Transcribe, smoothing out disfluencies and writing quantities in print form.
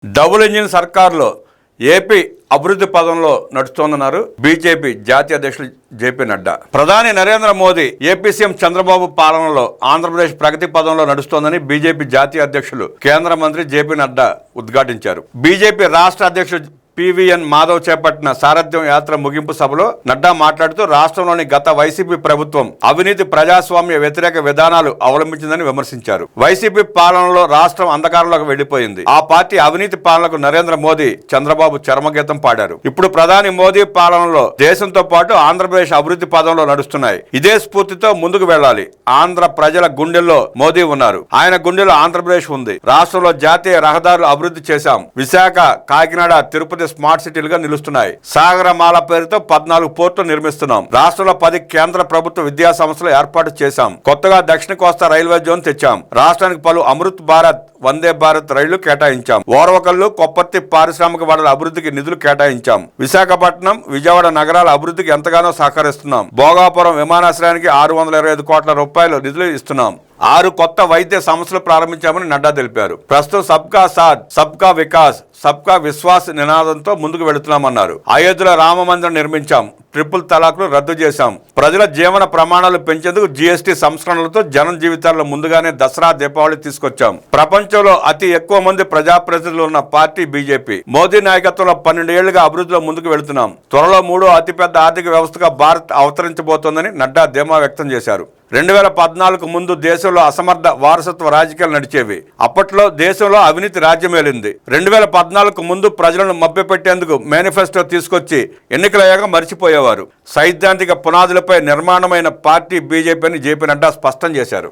Double engine సర్కార్లో AP అభివృద్ధి పదంలో నడుస్తోందన్నారు BJP జాతీయ అధ్యక్షులు జేపీ నడ్డా. ప్రధాని నరేంద్ర మోదీ ఏపీ సీఎం చంద్రబాబు పాలనలో ఆంధ్రప్రదేశ్ ప్రగతి పదంలో నడుస్తోందని బీజేపీ జాతీయ అధ్యక్షులు కేంద్ర మంత్రి జేపీ నడ్డా ఉద్ఘాటించారు. బీజేపీ రాష్ట్ర అధ్యక్షుడు పివిఎన్ మాధవ్ చేపట్టిన సారథ్యం యాత్ర ముగింపు సభలో నడ్డా మాట్లాడుతూ రాష్ట్రంలోని గత వైసీపీ ప్రభుత్వం అవినీతి ప్రజాస్వామ్య వ్యతిరేక విధానాలు అవలంబించిందని విమర్శించారు. వైసీపీ పాలనలో రాష్ట్రం అంధకారంలోకి వెళ్లిపోయింది. ఆ పార్టీ అవినీతి పాలనకు నరేంద్ర మోదీ చంద్రబాబు చరమగీతం పాడారు. ఇప్పుడు ప్రధాని మోదీ పాలనలో దేశంతో పాటు ఆంధ్రప్రదేశ్ అభివృద్ధి పదంలో నడుస్తున్నాయి. ఇదే స్ఫూర్తితో ముందుకు వెళ్లాలి. ఆంధ్ర ప్రజల గుండెల్లో మోదీ ఉన్నారు. ఆయన గుండెలో ఆంధ్రప్రదేశ్ ఉంది. రాష్ట్రంలో జాతీయ రహదారులు అభివృద్ధి చేశాం. విశాఖ, కాకినాడ, తిరుపతి స్మార్ట్ సిటీలుగా నిలుస్తున్నాయి. సాగరమాల పేరుతో 14 పోర్టులు నిర్మిస్తున్నాం. రాష్ట్రంలో 10 కేంద్ర ప్రభుత్వ విద్యా సంస్థలు ఏర్పాటు చేశాం. కొత్తగా దక్షిణ కోస్తా రైల్వే జోన్ తెచ్చాం. రాష్ట్రానికి పలు అమృత్ భారత్, వందే భారత్ రైళ్లు కేటాయించాం. ఓర్వకల్లు, కొప్పర్తి పారిశ్రామిక వాడల అభివృద్ధికి నిధులు కేటాయించాం. విశాఖపట్నం, విజయవాడ నగరాల అభివృద్ధికి ఎంతగానో సహకరిస్తున్నాం. భోగాపురం విమానాశ్రయానికి 625 కోట్ల రూపాయలు నిధులు ఇస్తున్నాం. 6 కొత్త వైద్య సంస్థలు ప్రారంభించామని నడ్డా తెలిపారు. ప్రస్తుతం సబ్కా సాథ్, సబ్కా వికాస్, సబ్కా విశ్వాస్ నినాదంతో ముందుకు వెళుతున్నామన్నారు. అయోధ్యలో రామ మందిరం నిర్మించాం. ట్రిపుల్ తలాక్లు రద్దు చేశాం. ప్రజల జీవన ప్రమాణాలు పెంచేందుకు జీఎస్టీ సంస్కరణలతో జనం జీవితాల్లో ముందుగానే దసరా, దీపావళి తీసుకొచ్చాం. ప్రపంచంలో అతి ఎక్కువ మంది ప్రజాప్రతినిధులు ఉన్న పార్టీ బీజేపీ. మోదీ నాయకత్వంలో 12 ఏళ్లుగా అభివృద్ధిలో ముందుకు వెళుతున్నాం. త్వరలో 3వ అతిపెద్ద ఆర్థిక వ్యవస్థగా భారత్ అవతరించబోతోందని నడ్డా ధీమా వ్యక్తం చేశారు. 2014 ముందు దేశంలో అసమర్థ వారసత్వ రాజకీయాలు నడిచేవి. అప్పట్లో దేశంలో అవినీతి రాజ్యమేలింది. 2014 ముందు ప్రజలను మభ్యపెట్టేందుకు మేనిఫెస్టో తీసుకొచ్చి ఎన్నికలయ్యాక మర్చిపోయేవారు. సైద్ధాంతిక పునాదులపై నిర్మాణమైన పార్టీ బీజేపీ అని జేపీ నడ్డా స్పష్టం చేశారు.